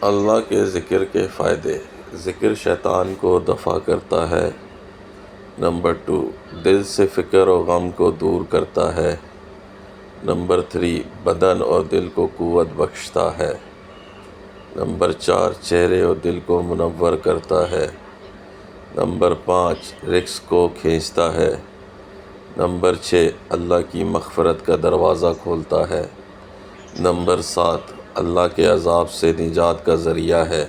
اللہ کے ذکر کے فائدے۔ ذکر شیطان کو دفع کرتا ہے۔ نمبر 2، دل سے فکر و غم کو دور کرتا ہے۔ نمبر 3، بدن اور دل کو قوت بخشتا ہے۔ نمبر 4، چہرے اور دل کو منور کرتا ہے۔ نمبر 5، رزق کو کھینچتا ہے۔ نمبر 6، اللہ کی مغفرت کا دروازہ کھولتا ہے۔ نمبر 7، اللہ کے عذاب سے نجات کا ذریعہ ہے۔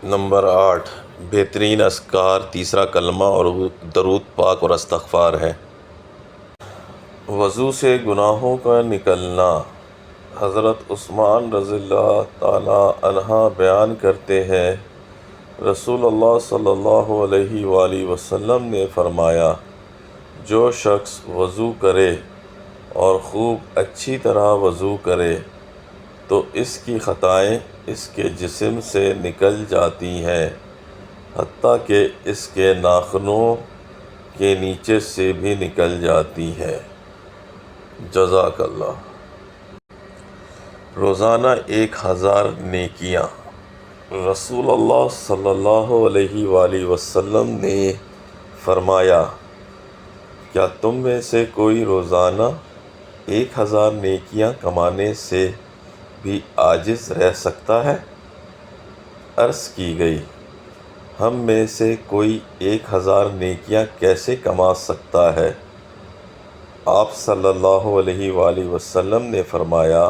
نمبر 8، بہترین اذکار تیسرا کلمہ اور درود پاک اور استغفار ہے۔ وضو سے گناہوں کا نکلنا۔ حضرت عثمان رضی اللہ تعالی عنہ بیان کرتے ہیں، رسول اللہ صلی اللہ علیہ وآلہ وسلم نے فرمایا، جو شخص وضو کرے اور خوب اچھی طرح وضو کرے تو اس کی خطائیں اس کے جسم سے نکل جاتی ہیں، حتیٰ کہ اس کے ناخنوں کے نیچے سے بھی نکل جاتی ہیں۔ جزاک اللہ۔ روزانہ 1000 نیکیاں۔ رسول اللہ صلی اللہ علیہ وآلہ وسلم نے فرمایا، کیا تم میں سے کوئی روزانہ 1000 نیکیاں کمانے سے بھی عاجز رہ سکتا ہے؟ عرض کی گئی، ہم میں سے کوئی 1000 نیکیاں کیسے کما سکتا ہے؟ آپ صلی اللہ علیہ وآلہ وسلم نے فرمایا،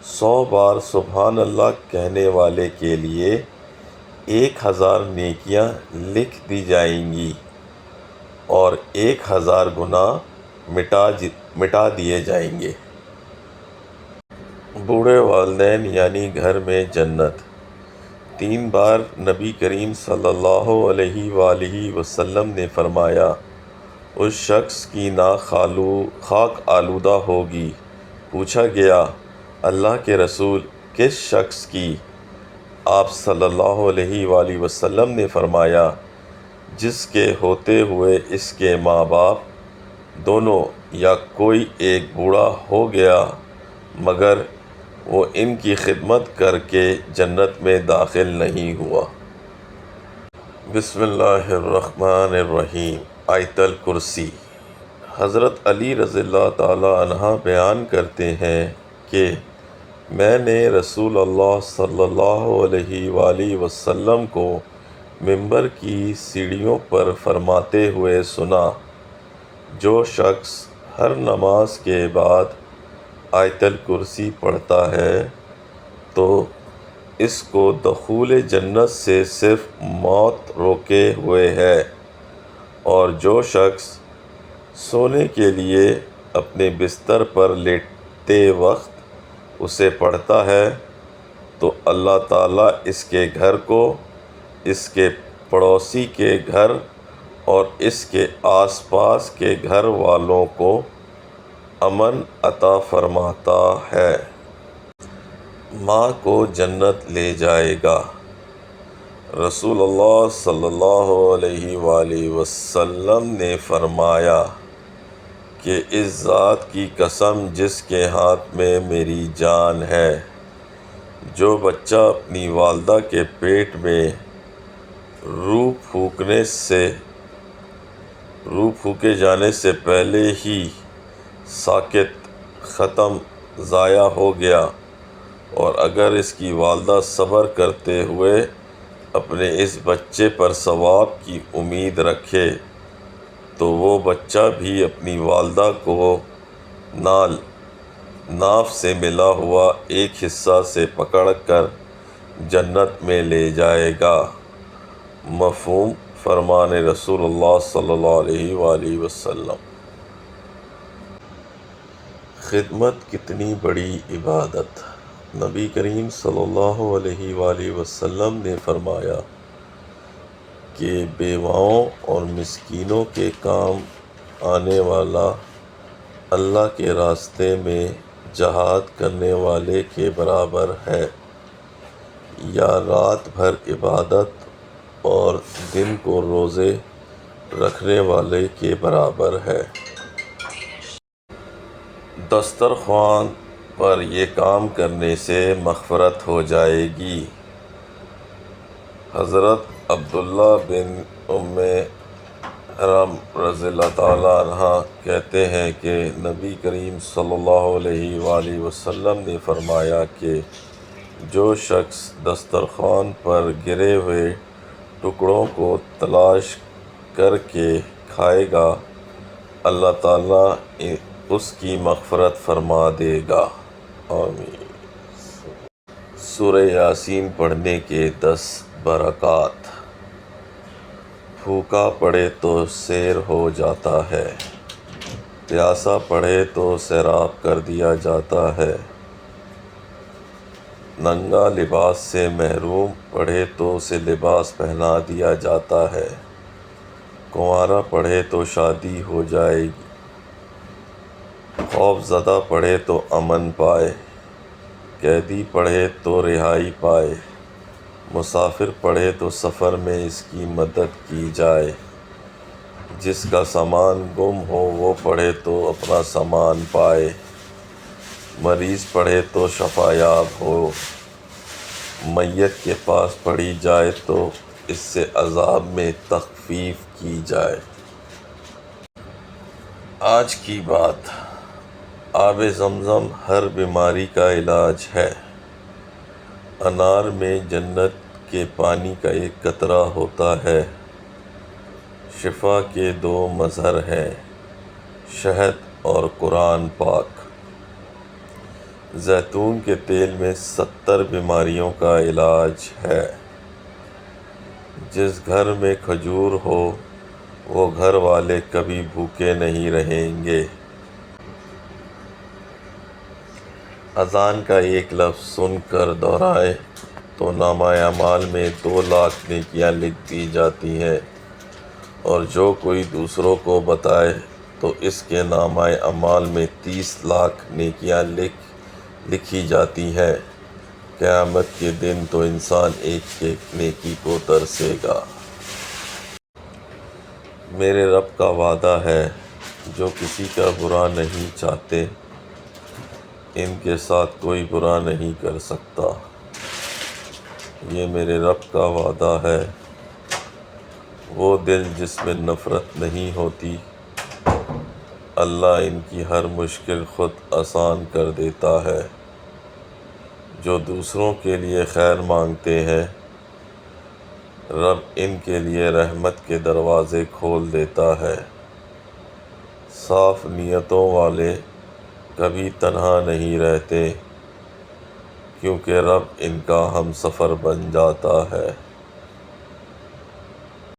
100 بار سبحان اللہ کہنے والے کے لیے 1000 نیکیاں لکھ دی جائیں گی اور 1000 گناہ مٹا دیے جائیں گے۔ بوڑھے والدین یعنی گھر میں جنت۔ 3 بار نبی کریم صلی اللہ علیہ وآلہ وسلم نے فرمایا، اس شخص کی ناک خاک آلودہ ہوگی۔ پوچھا گیا، اللہ کے رسول، کس شخص کی؟ آپ صلی اللہ علیہ وآلہ وسلم نے فرمایا، جس کے ہوتے ہوئے اس کے ماں باپ دونوں یا کوئی ایک بوڑھا ہو گیا مگر وہ ان کی خدمت کر کے جنت میں داخل نہیں ہوا۔ بسم اللہ الرحمن الرحیم۔ آیت الکرسی۔ حضرت علی رضی اللہ تعالی عنہ بیان کرتے ہیں کہ میں نے رسول اللہ صلی اللہ علیہ وآلہ وسلم کو منبر کی سیڑھیوں پر فرماتے ہوئے سنا، جو شخص ہر نماز کے بعد آیت الکرسی پڑھتا ہے تو اس کو دخول جنت سے صرف موت روکے ہوئے ہے، اور جو شخص سونے کے لیے اپنے بستر پر لیٹتے وقت اسے پڑھتا ہے تو اللہ تعالیٰ اس کے گھر کو، اس کے پڑوسی کے گھر اور اس کے آس پاس کے گھر والوں کو امن عطا فرماتا ہے۔ ماں کو جنت لے جائے گا۔ رسول اللہ صلی اللہ علیہ وآلہ وسلم نے فرمایا کہ اس ذات کی قسم جس کے ہاتھ میں میری جان ہے، جو بچہ اپنی والدہ کے پیٹ میں روح پھونکے جانے سے پہلے ہی ساکت، ختم، ضائع ہو گیا، اور اگر اس کی والدہ صبر کرتے ہوئے اپنے اس بچے پر ثواب کی امید رکھے تو وہ بچہ بھی اپنی والدہ کو ناف سے ملا ہوا ایک حصہ سے پکڑ کر جنت میں لے جائے گا۔ مفہوم فرمان رسول اللہ صلی اللہ علیہ وآلہ وسلم۔ خدمت کتنی بڑی عبادت۔ نبی کریم صلی اللہ علیہ وآلہ وسلم نے فرمایا کہ بیواؤں اور مسکینوں کے کام آنے والا اللہ کے راستے میں جہاد کرنے والے کے برابر ہے، یا رات بھر عبادت اور دن کو روزے رکھنے والے کے برابر ہے۔ دسترخوان پر یہ کام کرنے سے مغفرت ہو جائے گی۔ حضرت عبداللہ بن ام حرام رضی اللہ تعالیٰ عنہ کہتے ہیں کہ نبی کریم صلی اللہ علیہ وآلہ وسلم نے فرمایا کہ جو شخص دسترخوان پر گرے ہوئے ٹکڑوں کو تلاش کر کے کھائے گا، اللہ تعالیٰ اس کی مغفرت فرما دے گا۔ آمین۔ سورہ یاسین پڑھنے کے 10 برکات۔ بھوکا پڑے تو سیر ہو جاتا ہے، پیاسا پڑھے تو سیراب کر دیا جاتا ہے، ننگا لباس سے محروم پڑھے تو اسے لباس پہنا دیا جاتا ہے، کنوارا پڑھے تو شادی ہو جائے گی، خوف زدہ پڑھے تو امن پائے، قیدی پڑھے تو رہائی پائے، مسافر پڑھے تو سفر میں اس کی مدد کی جائے، جس کا سامان گم ہو وہ پڑھے تو اپنا سامان پائے، مریض پڑھے تو شفا یاب ہو، میت کے پاس پڑھی جائے تو اس سے عذاب میں تخفیف کی جائے۔ آج کی بات، آب زمزم ہر بیماری کا علاج ہے۔ انار میں جنت کے پانی کا ایک قطرہ ہوتا ہے۔ شفا کے 2 مظہر ہیں، شہد اور قرآن پاک۔ زیتون کے تیل میں 70 بیماریوں کا علاج ہے۔ جس گھر میں کھجور ہو وہ گھر والے کبھی بھوکے نہیں رہیں گے۔ اذان کا ایک لفظ سن کر دہرائیں تو نامہ اعمال میں 2 لاکھ نیکیاں لکھ دی جاتی ہیں، اور جو کوئی دوسروں کو بتائے تو اس کے نامہ اعمال میں 30 لاکھ نیکیاں لکھی جاتی ہیں۔ قیامت کے دن تو انسان ایک ایک نیکی کو ترسے گا۔ میرے رب کا وعدہ ہے، جو کسی کا برا نہیں چاہتے ان کے ساتھ کوئی برا نہیں کر سکتا۔ یہ میرے رب کا وعدہ ہے۔ وہ دل جس میں نفرت نہیں ہوتی، اللہ ان کی ہر مشکل خود آسان کر دیتا ہے۔ جو دوسروں کے لیے خیر مانگتے ہیں، رب ان کے لیے رحمت کے دروازے کھول دیتا ہے۔ صاف نیتوں والے کبھی تنہا نہیں رہتے، کیونکہ رب ان کا ہم سفر بن جاتا ہے۔